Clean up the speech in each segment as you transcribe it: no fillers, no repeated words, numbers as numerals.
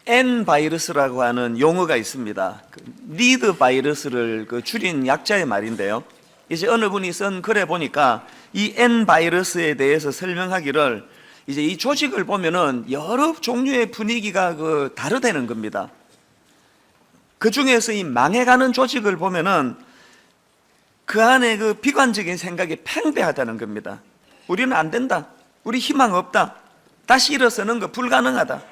N 바이러스라고 하는 용어가 있습니다. 리드 바이러스를 줄인 약자의 말인데요. 이제 어느 분이 쓴 글에 보니까 이 N 바이러스에 대해서 설명하기를 이제 이 조직을 보면은 여러 종류의 분위기가 다르다는 겁니다. 그 중에서 이 망해가는 조직을 보면은 그 안에 비관적인 생각이 팽배하다는 겁니다. 우리는 안 된다. 우리 희망 없다. 다시 일어서는 거 불가능하다.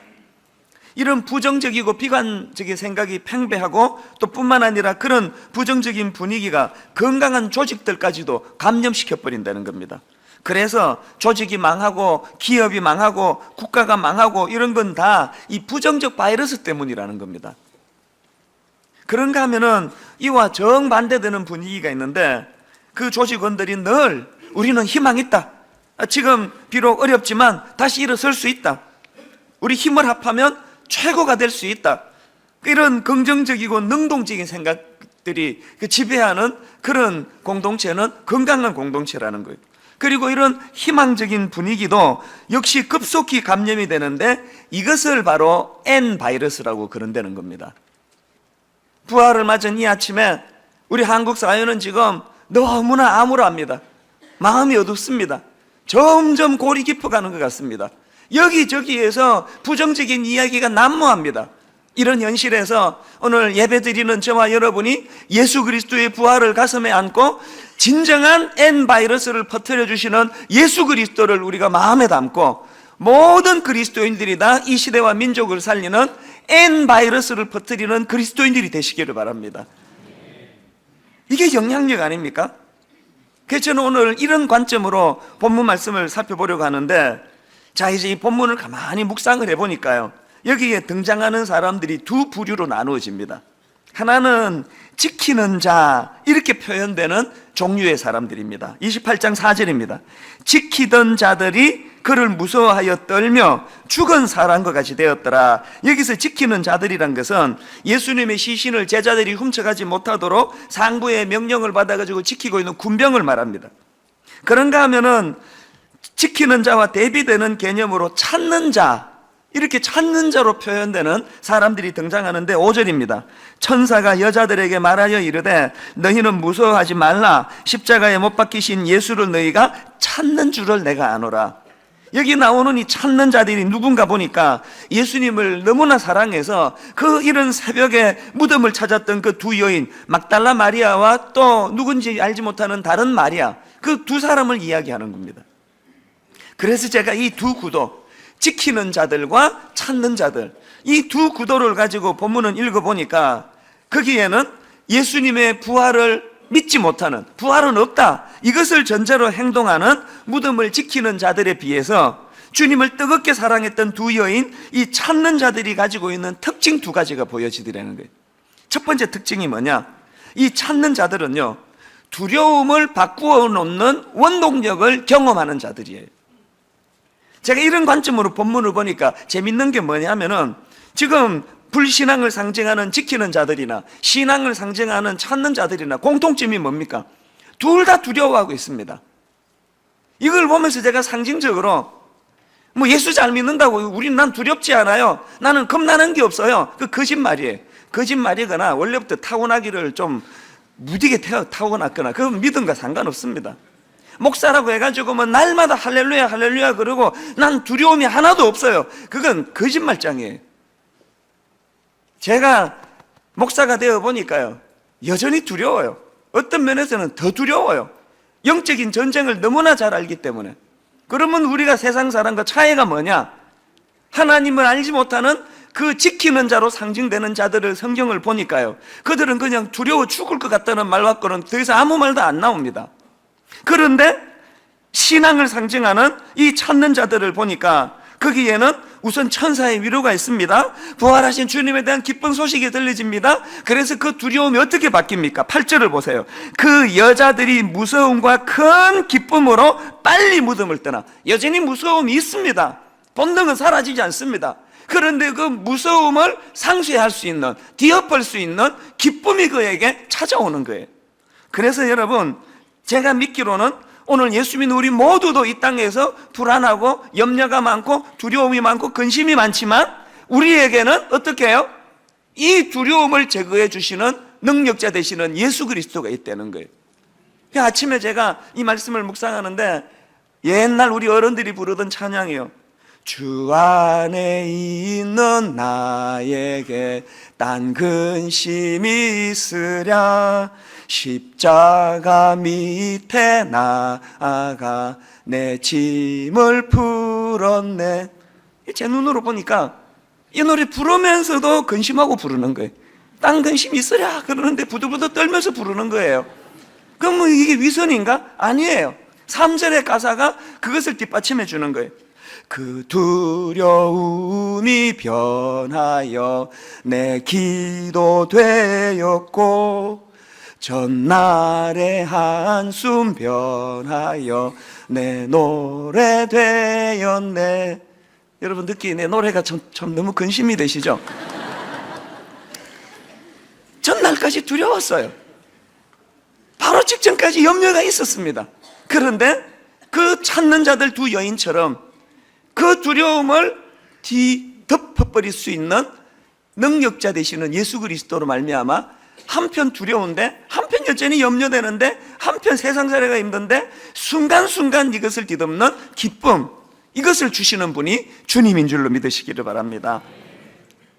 이런 부정적이고 비관적인 생각이 팽배하고 또 뿐만 아니라 그런 부정적인 분위기가 건강한 조직들까지도 감염시켜 버린다는 겁니다. 그래서 조직이 망하고 기업이 망하고 국가가 망하고 이런 건 다 이 부정적 바이러스 때문이라는 겁니다. 그런가 하면은 이와 정반대되는 분위기가 있는데 그 조직원들이 늘 우리는 희망 있다. 지금 비록 어렵지만 다시 일어설 수 있다. 우리 힘을 합하면 최고가 될 수 있다. 이런 긍정적이고 능동적인 생각들이 지배하는 그런 공동체는 건강한 공동체라는 거예요. 그리고 이런 희망적인 분위기도 역시 급속히 감염이 되는데 이것을 바로 N 바이러스라고 그런다는 겁니다. 부활을 맞은 이 아침에 우리 한국 사회는 지금 너무나 암울합니다. 마음이 어둡습니다. 점점 골이 깊어가는 것 같습니다. 여기저기에서 부정적인 이야기가 난무합니다. 이런 현실에서 오늘 예배드리는 저와 여러분이 예수 그리스도의 부활을 가슴에 안고 진정한 N 바이러스를 퍼뜨려 주시는 예수 그리스도를 우리가 마음에 담고 모든 그리스도인들이 다 이 시대와 민족을 살리는 N 바이러스를 퍼뜨리는 그리스도인들이 되시기를 바랍니다. 이게 영향력 아닙니까? 그래서 저는 오늘 이런 관점으로 본문 말씀을 살펴보려고 하는데, 자, 이제 이 본문을 가만히 묵상을 해보니까요, 여기에 등장하는 사람들이 두 부류로 나누어집니다. 하나는 지키는 자, 이렇게 표현되는 종류의 사람들입니다. 28장 4절입니다. 지키던 자들이 그를 무서워하여 떨며 죽은 사람과 같이 되었더라. 여기서 지키는 자들이란 것은 예수님의 시신을 제자들이 훔쳐가지 못하도록 상부의 명령을 받아가지고 지키고 있는 군병을 말합니다. 그런가 하면은 지키는 자와 대비되는 개념으로 찾는 자, 이렇게 찾는 자로 표현되는 사람들이 등장하는데 5절입니다. 천사가 여자들에게 말하여 이르되 너희는 무서워하지 말라. 십자가에 못 박히신 예수를 너희가 찾는 줄을 내가 아노라. 여기 나오는 이 찾는 자들이 누군가 보니까 예수님을 너무나 사랑해서 그 이른 새벽에 무덤을 찾았던 그 두 여인 막달라 마리아와 또 누군지 알지 못하는 다른 마리아, 그 두 사람을 이야기하는 겁니다. 그래서 제가 이 두 구도, 지키는 자들과 찾는 자들, 이 두 구도를 가지고 본문을 읽어보니까 거기에는 예수님의 부활을 믿지 못하는, 부활은 없다, 이것을 전제로 행동하는 무덤을 지키는 자들에 비해서 주님을 뜨겁게 사랑했던 두 여인, 이 찾는 자들이 가지고 있는 특징 두 가지가 보여지더라는 거예요. 첫 번째 특징이 뭐냐? 이 찾는 자들은요, 두려움을 바꾸어 놓는 원동력을 경험하는 자들이에요. 제가 이런 관점으로 본문을 보니까 재밌는 게 뭐냐면은 지금 불신앙을 상징하는 지키는 자들이나 신앙을 상징하는 찾는 자들이나 공통점이 뭡니까? 둘 다 두려워하고 있습니다. 이걸 보면서 제가 상징적으로 뭐 예수 잘 믿는다고 난 두렵지 않아요, 나는 겁나는 게 없어요, 그 거짓말이에요. 거짓말이거나 원래부터 타고나기를 좀 무디게 타고났거나 그 믿음과 상관없습니다. 목사라고 해가지고 뭐 날마다 할렐루야 할렐루야 그러고 난 두려움이 하나도 없어요, 그건 거짓말장이에요. 제가 목사가 되어 보니까요, 여전히 두려워요. 어떤 면에서는 더 두려워요. 영적인 전쟁을 너무나 잘 알기 때문에. 그러면 우리가 세상 사람과 차이가 뭐냐? 하나님을 알지 못하는 그 지키는 자로 상징되는 자들을 성경을 보니까요, 그들은 그냥 두려워 죽을 것 같다는 말 갖고는 더 이상 아무 말도 안 나옵니다. 그런데 신앙을 상징하는 이 찾는 자들을 보니까 거기에는 우선 천사의 위로가 있습니다. 부활하신 주님에 대한 기쁜 소식이 들려집니다. 그래서 그 두려움이 어떻게 바뀝니까? 8절을 보세요. 그 여자들이 무서움과 큰 기쁨으로 빨리 무덤을 떠나. 여전히 무서움이 있습니다. 본능은 사라지지 않습니다. 그런데 그 무서움을 상쇄할 수 있는, 뒤엎을 수 있는 기쁨이 그에게 찾아오는 거예요. 그래서 여러분, 제가 믿기로는 오늘 예수 믿는 우리 모두도 이 땅에서 불안하고 염려가 많고 두려움이 많고 근심이 많지만 우리에게는 어떻게 해요? 이 두려움을 제거해 주시는 능력자 되시는 예수 그리스도가 있다는 거예요. 아침에 제가 이 말씀을 묵상하는데 옛날 우리 어른들이 부르던 찬양이에요. 주 안에 있는 나에게 딴 근심이 있으랴 십자가 밑에 나아가 내 짐을 풀었네. 제 눈으로 보니까 이 노래 부르면서도 근심하고 부르는 거예요. 딴 근심이 있으랴 그러는데 부들부들 떨면서 부르는 거예요. 그럼 뭐 이게 위선인가? 아니에요. 3절의 가사가 그것을 뒷받침해 주는 거예요. 그 두려움이 변하여 내 기도 되었고 전날의 한숨 변하여 내 노래 되었네. 여러분 느끼네. 노래가 참 너무 근심이 되시죠? 전날까지 두려웠어요. 바로 직전까지 염려가 있었습니다. 그런데 그 찾는 자들 두 여인처럼 그 두려움을 덮어버릴 수 있는 능력자 되시는 예수 그리스도로 말미암아 한편 두려운데 한편 여전히 염려되는데 한편 세상살이가 힘든데 순간순간 이것을 뒤덮는 기쁨, 이것을 주시는 분이 주님인 줄로 믿으시기를 바랍니다.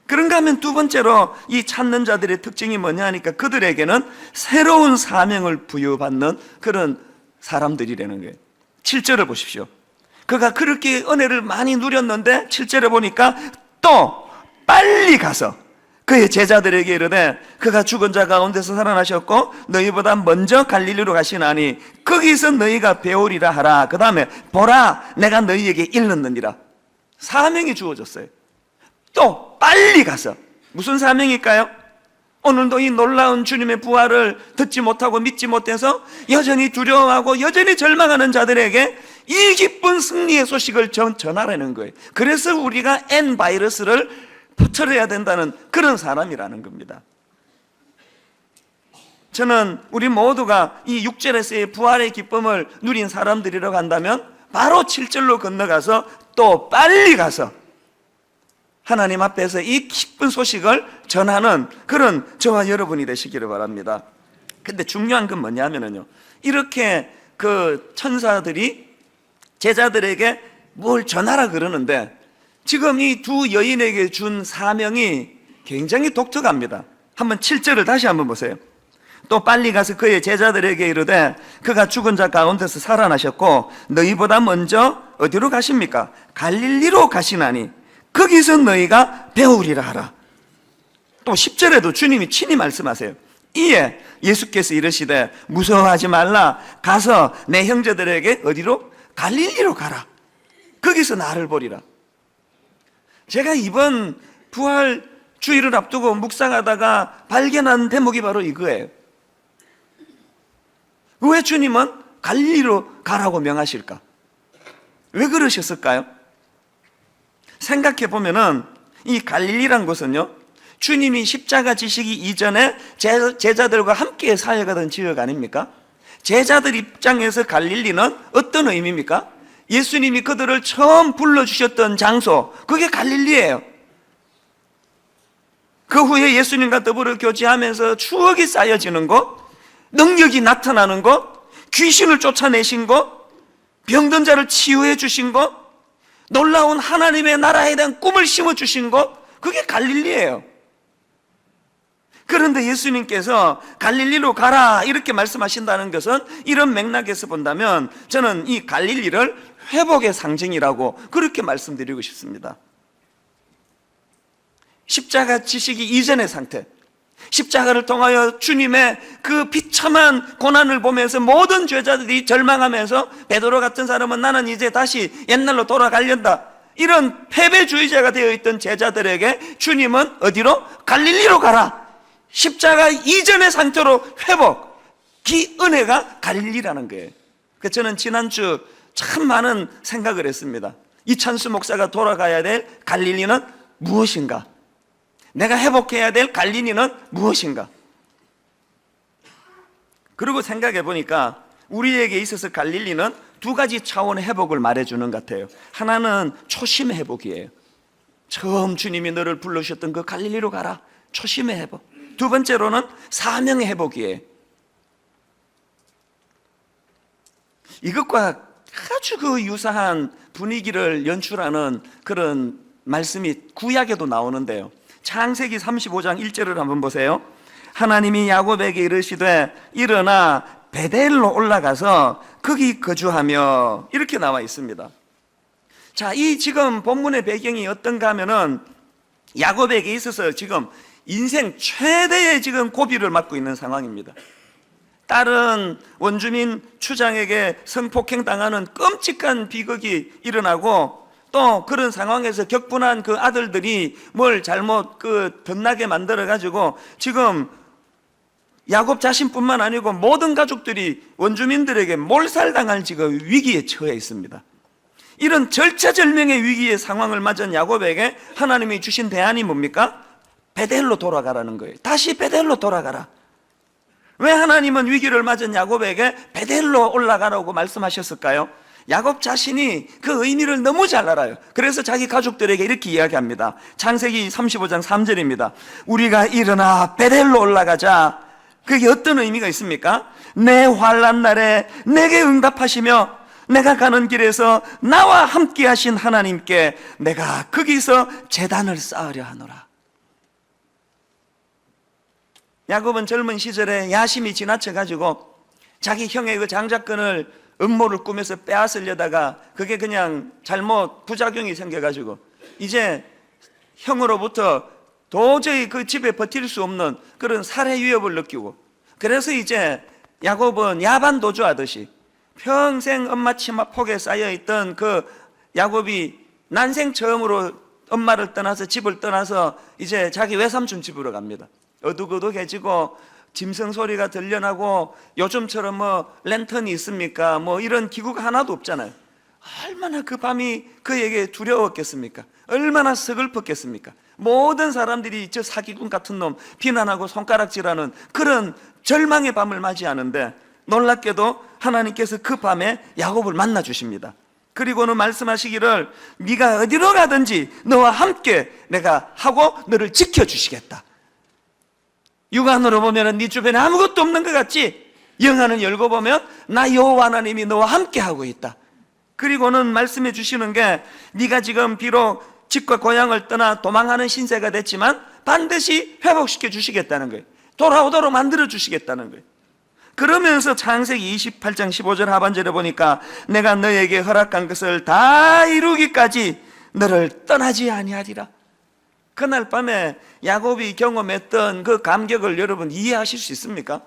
그런가 하면 두 번째로 이 찾는 자들의 특징이 뭐냐 하니까 그들에게는 새로운 사명을 부여받는 그런 사람들이라는 거예요. 7절을 보십시오. 그가 그렇게 은혜를 많이 누렸는데 7절에 보니까 또 빨리 가서 그의 제자들에게 이르되 그가 죽은 자 가운데서 살아나셨고 너희보다 먼저 갈릴리로 가시나니 거기서 너희가 배우리라 하라. 그 다음에 보라 내가 너희에게 일렀느니라. 사명이 주어졌어요. 또 빨리 가서 무슨 사명일까요? 오늘도 이 놀라운 주님의 부활을 듣지 못하고 믿지 못해서 여전히 두려워하고 여전히 절망하는 자들에게 이 기쁜 승리의 소식을 전하라는 거예요. 그래서 우리가 N 바이러스를 퍼뜨려야 된다는 그런 사람이라는 겁니다. 저는 우리 모두가 이 6절에서의 부활의 기쁨을 누린 사람들이라고 한다면 바로 7절로 건너가서 또 빨리 가서 하나님 앞에서 이 기쁜 소식을 전하는 그런 저와 여러분이 되시기를 바랍니다. 근데 중요한 건 뭐냐면요, 이렇게 그 천사들이 제자들에게 뭘 전하라 그러는데 지금 이 두 여인에게 준 사명이 굉장히 독특합니다. 한번 7절을 다시 한번 보세요. 또 빨리 가서 그의 제자들에게 이르되 그가 죽은 자 가운데서 살아나셨고 너희보다 먼저 어디로 가십니까? 갈릴리로 가시나니 거기서 너희가 배우리라 하라. 또 10절에도 주님이 친히 말씀하세요. 이에 예수께서 이르시되 무서워하지 말라. 가서 내 형제들에게 어디로? 갈릴리로 가라. 거기서 나를 보리라. 제가 이번 부활 주일을 앞두고 묵상하다가 발견한 대목이 바로 이거예요. 왜 주님은 갈릴리로 가라고 명하실까? 왜 그러셨을까요? 생각해 보면은 이 갈릴리란 곳은요, 주님이 십자가 지시기 이전에 제자들과 함께 사역하던 지역 아닙니까? 제자들 입장에서 갈릴리는 어떤 의미입니까? 예수님이 그들을 처음 불러주셨던 장소, 그게 갈릴리예요. 그 후에 예수님과 더불어 교제하면서 추억이 쌓여지는 곳, 능력이 나타나는 곳, 귀신을 쫓아내신 곳, 병든 자를 치유해 주신 곳, 놀라운 하나님의 나라에 대한 꿈을 심어주신 곳, 그게 갈릴리예요. 그런데 예수님께서 갈릴리로 가라 이렇게 말씀하신다는 것은 이런 맥락에서 본다면 저는 이 갈릴리를 회복의 상징이라고 그렇게 말씀드리고 싶습니다. 십자가 지시기 이전의 상태, 십자가를 통하여 주님의 그 비참한 고난을 보면서 모든 죄자들이 절망하면서 베드로 같은 사람은 나는 이제 다시 옛날로 돌아가려다, 이런 패배주의자가 되어 있던 제자들에게 주님은 어디로? 갈릴리로 가라. 십자가 이전의 상태로 회복, 그 은혜가 갈릴리라는 거예요. 그래서 저는 지난주 참 많은 생각을 했습니다. 이찬수 목사가 돌아가야 될 갈릴리는 무엇인가? 내가 회복해야 될 갈릴리는 무엇인가? 그리고 생각해 보니까 우리에게 있어서 갈릴리는 두 가지 차원의 회복을 말해주는 것 같아요. 하나는 초심 회복이에요. 처음 주님이 너를 불러주셨던 그 갈릴리로 가라. 초심의 회복. 두 번째로는 사명의 회복이에요. 이것과 아주 그 유사한 분위기를 연출하는 그런 말씀이 구약에도 나오는데요. 창세기 35장 1절을 한번 보세요. 하나님이 야곱에게 이르시되 일어나 베델로 올라가서 거기 거주하며, 이렇게 나와 있습니다. 자, 이 지금 본문의 배경이 어떤가 하면은 야곱에게 있어서 지금 인생 최대의 지금 고비를 맞고 있는 상황입니다. 다른 원주민 추장에게 성폭행 당하는 끔찍한 비극이 일어나고, 또 그런 상황에서 격분한 그 아들들이 뭘 잘못 덧나게 만들어 가지고 지금 야곱 자신뿐만 아니고 모든 가족들이 원주민들에게 몰살당할 지금 위기에 처해 있습니다. 이런 절차절명의 위기의 상황을 맞은 야곱에게 하나님이 주신 대안이 뭡니까? 베델로 돌아가라는 거예요. 다시 베델로 돌아가라. 왜 하나님은 위기를 맞은 야곱에게 베델로 올라가라고 말씀하셨을까요? 야곱 자신이 그 의미를 너무 잘 알아요. 그래서 자기 가족들에게 이렇게 이야기합니다. 창세기 35장 3절입니다. 우리가 일어나 베델로 올라가자. 그게 어떤 의미가 있습니까? 내 환난 날에 내게 응답하시며 내가 가는 길에서 나와 함께 하신 하나님께 내가 거기서 제단을 쌓으려 하노라. 야곱은 젊은 시절에 야심이 지나쳐가지고 자기 형의 그 장자권을 음모를 꾸며서 빼앗으려다가 그게 그냥 잘못 부작용이 생겨가지고 이제 형으로부터 도저히 그 집에 버틸 수 없는 그런 살해 위협을 느끼고, 그래서 이제 야곱은 야반도주하듯이 평생 엄마 치마 폭에 쌓여있던 그 야곱이 난생 처음으로 엄마를 떠나서 집을 떠나서 이제 자기 외삼촌 집으로 갑니다. 어둑어둑해지고 짐승 소리가 들려나고, 요즘처럼 뭐 랜턴이 있습니까? 뭐 이런 기구가 하나도 없잖아요. 얼마나 그 밤이 그에게 두려웠겠습니까? 얼마나 서글펐겠습니까? 모든 사람들이 저 사기꾼 같은 놈 비난하고 손가락질하는 그런 절망의 밤을 맞이하는데, 놀랍게도 하나님께서 그 밤에 야곱을 만나 주십니다. 그리고는 말씀하시기를 네가 어디로 가든지 너와 함께 내가 하고 너를 지켜주시겠다. 육안으로 보면 네 주변에 아무것도 없는 것 같지? 영안을 열고 보면 나 여호와 하나님이 너와 함께 하고 있다. 그리고는 말씀해 주시는 게 네가 지금 비록 집과 고향을 떠나 도망하는 신세가 됐지만 반드시 회복시켜 주시겠다는 거예요. 돌아오도록 만들어 주시겠다는 거예요. 그러면서 창세기 28장 15절 하반절에 보니까 내가 너에게 허락한 것을 다 이루기까지 너를 떠나지 아니하리라. 그날 밤에 야곱이 경험했던 그 감격을 여러분 이해하실 수 있습니까?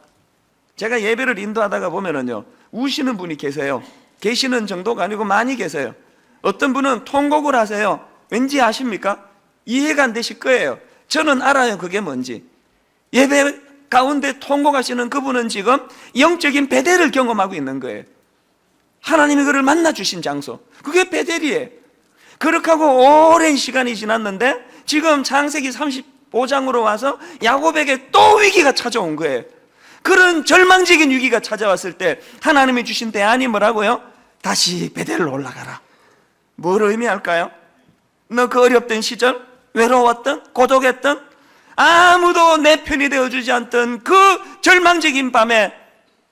제가 예배를 인도하다가 보면은요, 우시는 분이 계세요. 계시는 정도가 아니고 많이 계세요. 어떤 분은 통곡을 하세요. 왠지 아십니까? 이해가 안 되실 거예요. 저는 알아요, 그게 뭔지. 예배 가운데 통곡하시는 그분은 지금 영적인 베델을 경험하고 있는 거예요. 하나님이 그를 만나 주신 장소, 그게 베델이에요. 그렇게 하고 오랜 시간이 지났는데 지금 창세기 35장으로 와서 야곱에게 또 위기가 찾아온 거예요. 그런 절망적인 위기가 찾아왔을 때 하나님이 주신 대안이 뭐라고요? 다시 베델로 올라가라. 뭘 의미할까요? 너 그 어렵던 시절, 외로웠던, 고독했던, 아무도 내 편이 되어주지 않던 그 절망적인 밤에,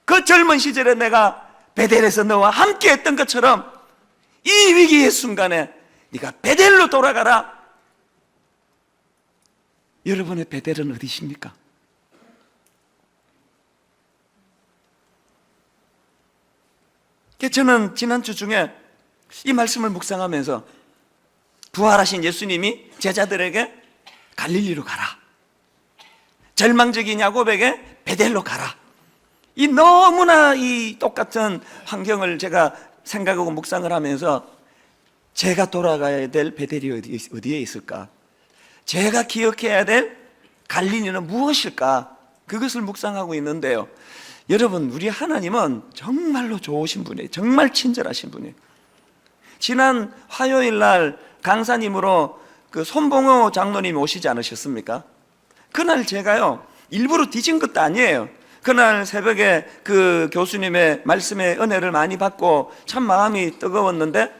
그 젊은 시절에 내가 베델에서 너와 함께 했던 것처럼 이 위기의 순간에 네가 베델로 돌아가라. 여러분의 베델은 어디십니까? 저는 지난주 중에 이 말씀을 묵상하면서 부활하신 예수님이 제자들에게 갈릴리로 가라, 절망적인 야곱에게 베델로 가라, 이 너무나 이 똑같은 환경을 제가 생각하고 묵상을 하면서 제가 돌아가야 될 베델이 어디에 있을까? 제가 기억해야 될 갈릴리는 무엇일까? 그것을 묵상하고 있는데요, 여러분, 우리 하나님은 정말로 좋으신 분이에요. 정말 친절하신 분이에요. 지난 화요일 날 강사님으로 그 손봉호 장로님 오시지 않으셨습니까? 그날 제가요, 일부러 뒤진 것도 아니에요. 그날 새벽에 그 교수님의 말씀의 은혜를 많이 받고 참 마음이 뜨거웠는데,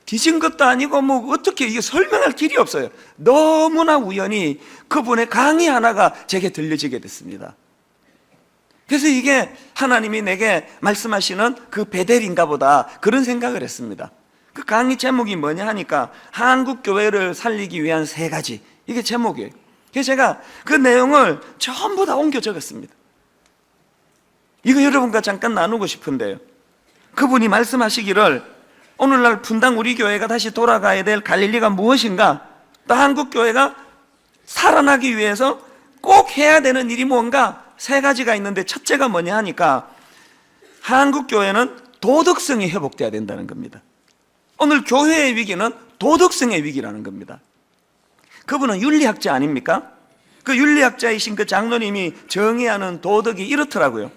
뒤진 것도 아니고 뭐 어떻게 이게 설명할 길이 없어요. 너무나 우연히 그분의 강의 하나가 제게 들려지게 됐습니다. 그래서 이게 하나님이 내게 말씀하시는 그 베델인가 보다, 그런 생각을 했습니다. 그 강의 제목이 뭐냐 하니까 한국 교회를 살리기 위한 3가지, 이게 제목이에요. 그래서 제가 그 내용을 전부 다 옮겨 적었습니다. 이거 여러분과 잠깐 나누고 싶은데요, 그분이 말씀하시기를 오늘날 분당 우리 교회가 다시 돌아가야 될 갈릴리가 무엇인가, 또 한국 교회가 살아나기 위해서 꼭 해야 되는 일이 뭔가 3가지가 있는데, 첫째가 뭐냐 하니까 한국 교회는 도덕성이 회복돼야 된다는 겁니다. 오늘 교회의 위기는 도덕성의 위기라는 겁니다. 그분은 윤리학자 아닙니까? 그 윤리학자이신 그 장로님이 정의하는 도덕이 이렇더라고요.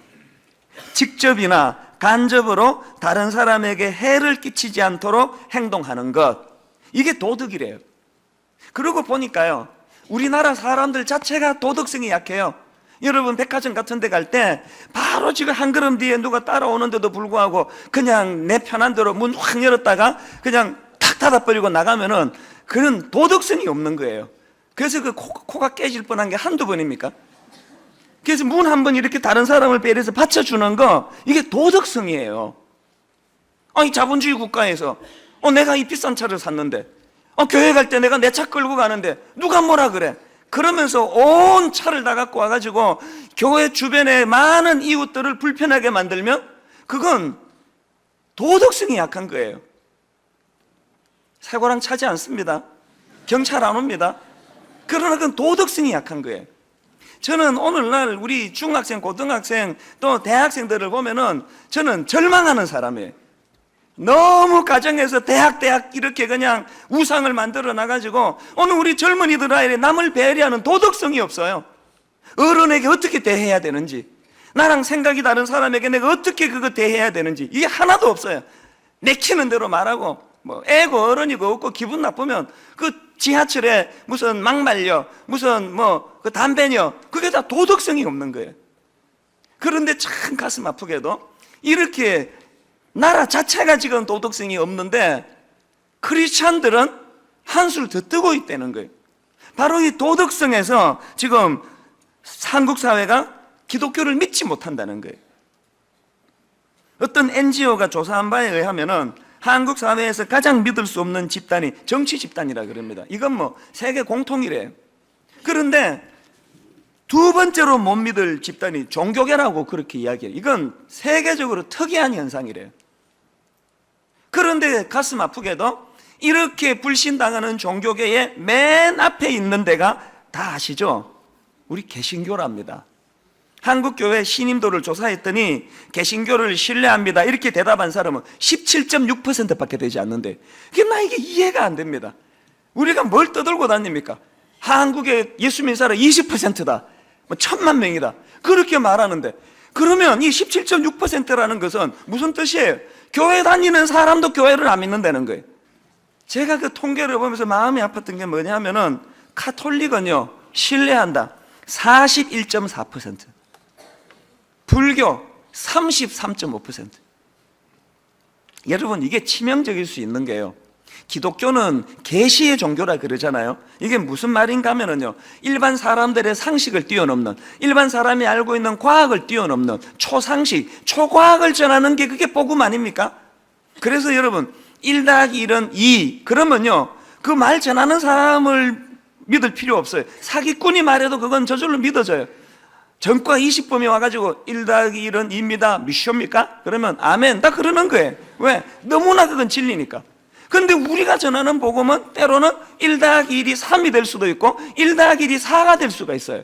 직접이나 간접으로 다른 사람에게 해를 끼치지 않도록 행동하는 것, 이게 도덕이래요. 그러고 보니까요, 우리나라 사람들 자체가 도덕성이 약해요. 여러분 백화점 같은 데 갈 때 바로 지금 한 걸음 뒤에 누가 따라오는데도 불구하고 그냥 내 편한 대로 문 확 열었다가 그냥 탁 닫아버리고 나가면은 그런 도덕성이 없는 거예요. 그래서 그 코가 깨질 뻔한 게 한두 번입니까? 그래서 문 한 번 이렇게 다른 사람을 배려해서 받쳐주는 거, 이게 도덕성이에요. 아니 자본주의 국가에서 내가 이 비싼 차를 샀는데 교회 갈 때 내가 내 차 끌고 가는데 누가 뭐라 그래? 그러면서 온 차를 다 갖고 와가지고 교회 주변에 많은 이웃들을 불편하게 만들면 그건 도덕성이 약한 거예요. 사고랑 차지 않습니다. 경찰 안 옵니다. 그러나 그건 도덕성이 약한 거예요. 저는 오늘날 우리 중학생, 고등학생 또 대학생들을 보면은 저는 절망하는 사람이에요. 너무 가정에서 대학 이렇게 그냥 우상을 만들어 놔가지고 오늘 우리 젊은이들 아이에 남을 배려하는 도덕성이 없어요. 어른에게 어떻게 대해야 되는지, 나랑 생각이 다른 사람에게 내가 어떻게 그거 대해야 되는지, 이게 하나도 없어요. 내키는 대로 말하고 뭐 애고 어른이고 없고 기분 나쁘면 그 지하철에 무슨 막말려, 무슨 뭐 그 담배녀, 그게 다 도덕성이 없는 거예요. 그런데 참 가슴 아프게도 이렇게 나라 자체가 지금 도덕성이 없는데 크리스찬들은 한술 더 뜨고 있다는 거예요. 바로 이 도덕성에서 지금 한국 사회가 기독교를 믿지 못한다는 거예요. 어떤 NGO가 조사한 바에 의하면은 한국 사회에서 가장 믿을 수 없는 집단이 정치 집단이라 그럽니다. 이건 뭐 세계 공통이래요. 그런데 2번째로 못 믿을 집단이 종교계라고 그렇게 이야기해요. 이건 세계적으로 특이한 현상이래요. 그런데 가슴 아프게도 이렇게 불신당하는 종교계의 맨 앞에 있는 데가 다 아시죠? 우리 개신교랍니다. 한국교회 신임도를 조사했더니 개신교를 신뢰합니다 이렇게 대답한 사람은 17.6%밖에 되지 않는데, 나 이게 이해가 안 됩니다. 우리가 뭘 떠들고 다닙니까? 한국의 예수 믿는 사람 20%다, 뭐 1000만 명이다, 그렇게 말하는데, 그러면 이 17.6%라는 것은 무슨 뜻이에요? 교회 다니는 사람도 교회를 안 믿는다는 거예요. 제가 그 통계를 보면서 마음이 아팠던 게 뭐냐면은 카톨릭은요 신뢰한다 41.4%, 불교 33.5%. 여러분 이게 치명적일 수 있는 게요, 기독교는 계시의 종교라 그러잖아요. 이게 무슨 말인가 하면은요, 일반 사람들의 상식을 뛰어넘는, 일반 사람이 알고 있는 과학을 뛰어넘는 초상식, 초과학을 전하는 게 그게 복음 아닙니까? 그래서 여러분 1 더하기 1은 2 그러면요 그 말 전하는 사람을 믿을 필요 없어요. 사기꾼이 말해도 그건 저절로 믿어져요. 전과 20범이 와가지고 1 더하기 1은 2입니다 미쇼입니까? 그러면 아멘 다 그러는 거예요. 왜? 너무나 그건 진리니까. 그런데 우리가 전하는 복음은 때로는 1 더하기 1이 3이 될 수도 있고 1 더하기 1이 4가 될 수가 있어요.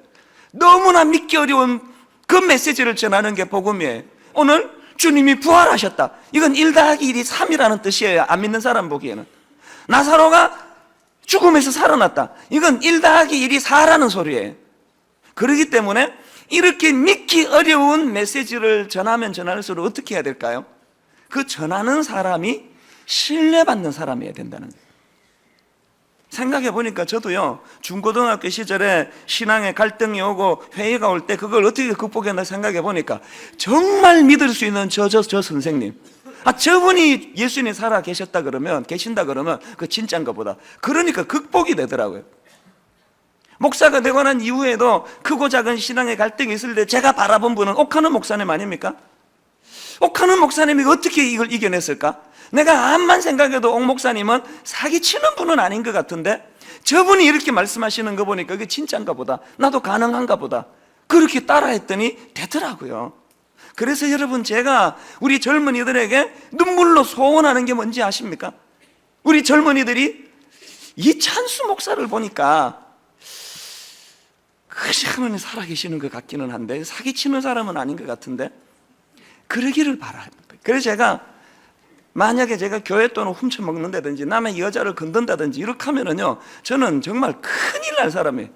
너무나 믿기 어려운 그 메시지를 전하는 게 복음이에요. 오늘 주님이 부활하셨다, 이건 1 더하기 1이 3이라는 뜻이에요. 안 믿는 사람 보기에는. 나사로가 죽음에서 살아났다, 이건 1 더하기 1이 4라는 소리예요. 그렇기 때문에 이렇게 믿기 어려운 메시지를 전하면 전할수록 어떻게 해야 될까요? 그 전하는 사람이 신뢰받는 사람이어야 된다는 거예요. 생각해 보니까 저도요 중고등학교 시절에 신앙에 갈등이 오고 회의가 올 때 그걸 어떻게 극복했나 생각해 보니까 정말 믿을 수 있는 저 선생님, 저분이 예수님이 살아 계신다 그러면 그 진짜인가 보다. 그러니까 극복이 되더라고요. 목사가 되고 난 이후에도 크고 작은 신앙의 갈등이 있을 때 제가 바라본 분은 옥하는 목사님 아닙니까? 옥하는 목사님이 어떻게 이걸 이겨냈을까? 내가 암만 생각해도 옥 목사님은 사기치는 분은 아닌 것 같은데 저분이 이렇게 말씀하시는 거 보니까 이게 진짜인가 보다. 나도 가능한가 보다. 그렇게 따라했더니 되더라고요. 그래서 여러분, 제가 우리 젊은이들에게 눈물로 소원하는 게 뭔지 아십니까? 우리 젊은이들이 이 찬수 목사를 보니까 그것이 하나님 살아계시는 것 같기는 한데 사기치는 사람은 아닌 것 같은데 그러기를 바랍니다. 그래서 제가 만약에 제가 교회 돈을 훔쳐먹는다든지 남의 여자를 건든다든지 이렇게 하면은요, 저는 정말 큰일 날 사람이에요.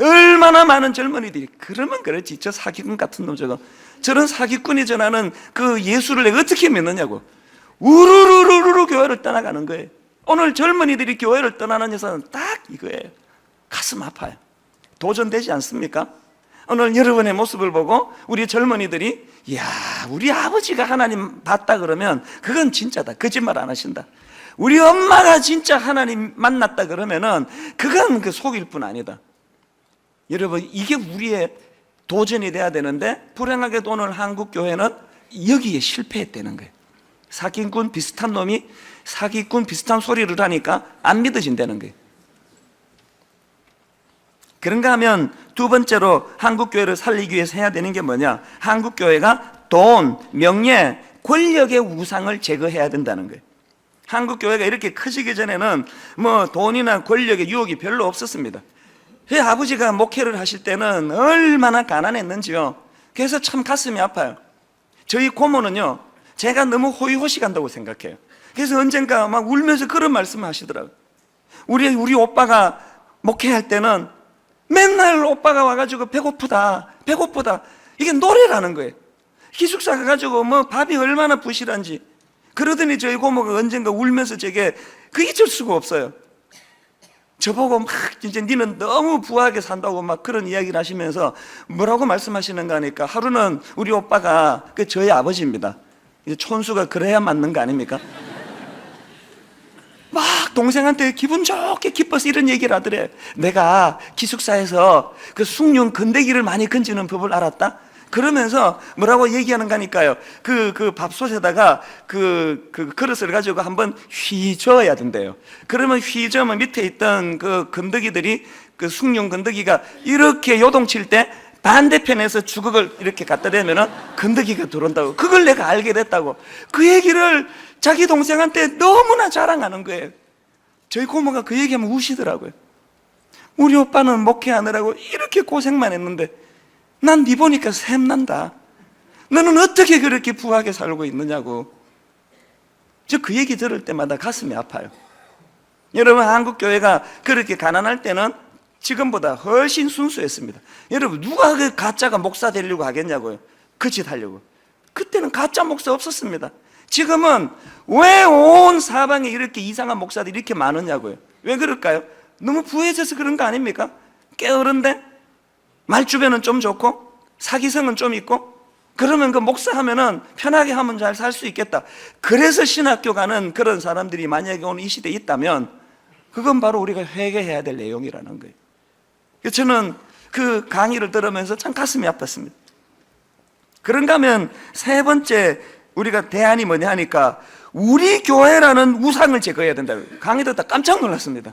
얼마나 많은 젊은이들이 그러면 그렇지, 저 사기꾼 같은 놈 저런 사기꾼이 전하는 그 예수를 내가 어떻게 믿느냐고 우르르르르 교회를 떠나가는 거예요. 오늘 젊은이들이 교회를 떠나는 여사는 딱 이거예요. 가슴 아파요. 도전되지 않습니까? 오늘 여러분의 모습을 보고 우리 젊은이들이 이야, 우리 아버지가 하나님 봤다 그러면 그건 진짜다, 거짓말 안 하신다. 우리 엄마가 진짜 하나님 만났다 그러면은 그건 그 속일 뿐 아니다. 여러분, 이게 우리의 도전이 돼야 되는데 불행하게도 오늘 한국 교회는 여기에 실패했다는 거예요. 사기꾼 비슷한 놈이 사기꾼 비슷한 소리를 하니까 안 믿어진다는 거예요. 그런가 하면 두 번째로 한국 교회를 살리기 위해서 해야 되는 게 뭐냐? 한국 교회가 돈, 명예, 권력의 우상을 제거해야 된다는 거예요. 한국 교회가 이렇게 커지기 전에는 뭐 돈이나 권력의 유혹이 별로 없었습니다. 제 아버지가 목회를 하실 때는 얼마나 가난했는지요. 그래서 참 가슴이 아파요. 저희 고모는요, 제가 너무 호의호식한다고 생각해요. 그래서 언젠가 막 울면서 그런 말씀을 하시더라고요. 우리 오빠가 목회할 때는 맨날 오빠가 와가지고 배고프다 이게 노래라는 거예요. 기숙사 가가지고 뭐 밥이 얼마나 부실한지. 그러더니 저희 고모가 언젠가 울면서 제게 그 잊을 수가 없어요. 저보고 막 진짜 니는 너무 부하게 산다고 막 그런 이야기를 하시면서 뭐라고 말씀하시는가 하니까, 하루는 우리 오빠가 그 저희 아버지입니다. 이제 촌수가 그래야 맞는 거 아닙니까? 막 동생한테 기분 좋게 기뻐서 이런 얘기를 하더래. 내가 기숙사에서 그 숭늉 건더기를 많이 건지는 법을 알았다. 그러면서 뭐라고 얘기하는가 하니까요, 그 밥솥에다가 그 그릇을 가지고 한번 휘저어야 된대요. 그러면 휘저으면 밑에 있던 그 건더기들이, 그 숭늉 건더기가 이렇게 요동칠 때 반대편에서 주걱을 이렇게 갖다 대면은 건더기가 들어온다고. 그걸 내가 알게 됐다고. 그 얘기를 자기 동생한테 너무나 자랑하는 거예요. 저희 고모가 그 얘기하면 우시더라고요. 우리 오빠는 목회하느라고 이렇게 고생만 했는데 난 네 보니까 샘난다. 너는 어떻게 그렇게 부하게 살고 있느냐고. 저 그 얘기 들을 때마다 가슴이 아파요. 여러분, 한국 교회가 그렇게 가난할 때는 지금보다 훨씬 순수했습니다. 여러분, 누가 그 가짜가 목사 되려고 하겠냐고요. 그 짓 하려고. 그때는 가짜 목사 없었습니다. 지금은 왜 온 사방에 이렇게 이상한 목사들이 이렇게 많으냐고요. 왜 그럴까요? 너무 부해져서 그런 거 아닙니까? 게으른데 말주변은 좀 좋고 사기성은 좀 있고, 그러면 그 목사하면은 편하게 하면 잘 살 수 있겠다. 그래서 신학교 가는 그런 사람들이 만약에 오늘 이 시대에 있다면 그건 바로 우리가 회개해야 될 내용이라는 거예요. 저는 그 강의를 들으면서 참 가슴이 아팠습니다. 그런가 하면 세 번째 우리가 대안이 뭐냐 하니까 우리 교회라는 우상을 제거해야 된다. 강의 듣다 깜짝 놀랐습니다.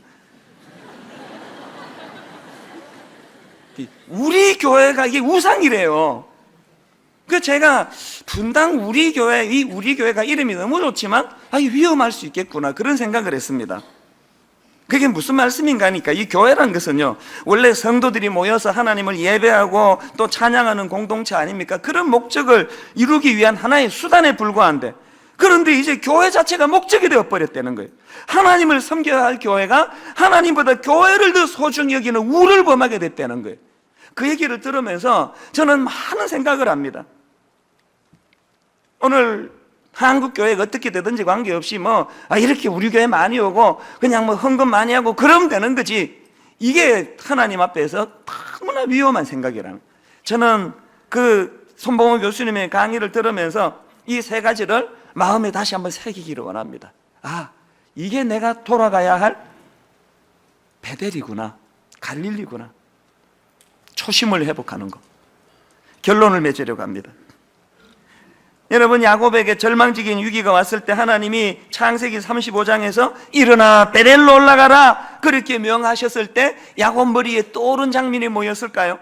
우리 교회가 이게 우상이래요. 그 제가 분당 우리 교회가 이름이 너무 좋지만 위험할 수 있겠구나, 그런 생각을 했습니다. 그게 무슨 말씀인가 하니까, 이 교회라는 것은요, 원래 성도들이 모여서 하나님을 예배하고 또 찬양하는 공동체 아닙니까? 그런 목적을 이루기 위한 하나의 수단에 불과한데, 그런데 이제 교회 자체가 목적이 되어버렸다는 거예요. 하나님을 섬겨야 할 교회가 하나님보다 교회를 더 소중히 여기는 우를 범하게 됐다는 거예요. 그 얘기를 들으면서 저는 많은 생각을 합니다. 오늘 한국 교회가 어떻게 되든지 관계없이 이렇게 우리 교회 많이 오고 그냥 헌금 많이 하고 그러면 되는 거지, 이게 하나님 앞에서 너무나 위험한 생각이라는. 저는 그 손봉호 교수님의 강의를 들으면서 이 세 가지를 마음에 다시 한번 새기기를 원합니다. 아, 이게 내가 돌아가야 할 베델이구나, 갈릴리구나. 초심을 회복하는 것. 결론을 맺으려고 합니다. 여러분, 야곱에게 절망적인 위기가 왔을 때 하나님이 창세기 35장에서 일어나 베델로 올라가라 그렇게 명하셨을 때 야곱 머리에 떠오른 장면이 뭐였을까요?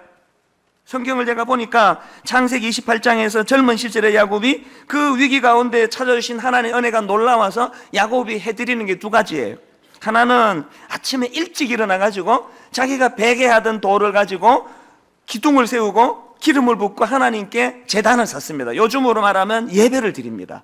성경을 제가 보니까 창세기 28장에서 젊은 시절의 야곱이 그 위기 가운데 찾아주신 하나님의 은혜가 놀라워서 야곱이 해드리는 게 두 가지예요. 하나는 아침에 일찍 일어나가지고 자기가 베개하던 돌을 가지고 기둥을 세우고 기름을 붓고 하나님께 제단을 샀습니다. 요즘으로 말하면 예배를 드립니다.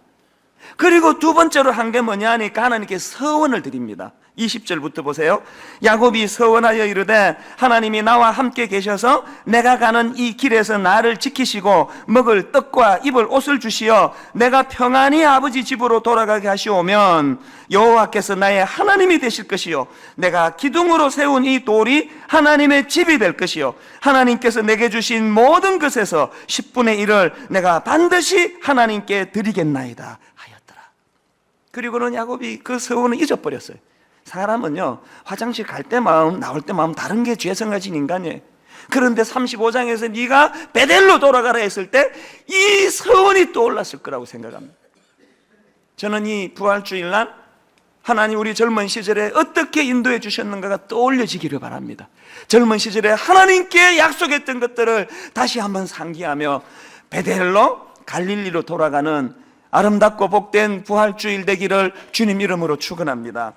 그리고 두 번째로 한 게 뭐냐 하니까 하나님께 서원을 드립니다. 20절부터 보세요. 야곱이 서원하여 이르되 하나님이 나와 함께 계셔서 내가 가는 이 길에서 나를 지키시고 먹을 떡과 입을 옷을 주시어 내가 평안히 아버지 집으로 돌아가게 하시오면 여호와께서 나의 하나님이 되실 것이요 내가 기둥으로 세운 이 돌이 하나님의 집이 될 것이요 하나님께서 내게 주신 모든 것에서 10분의 1을 내가 반드시 하나님께 드리겠나이다 하였더라. 그리고는 야곱이 그 서원을 잊어버렸어요. 사람은요, 화장실 갈 때 마음, 나올 때 마음 다른 게 죄성 가진 인간이에요. 그런데 35장에서 네가 베델로 돌아가라 했을 때 이 서원이 떠올랐을 거라고 생각합니다. 저는 이 부활주일날 하나님 우리 젊은 시절에 어떻게 인도해 주셨는가가 떠올려지기를 바랍니다. 젊은 시절에 하나님께 약속했던 것들을 다시 한번 상기하며 베델로 갈릴리로 돌아가는 아름답고 복된 부활주일 되기를 주님 이름으로 축원합니다.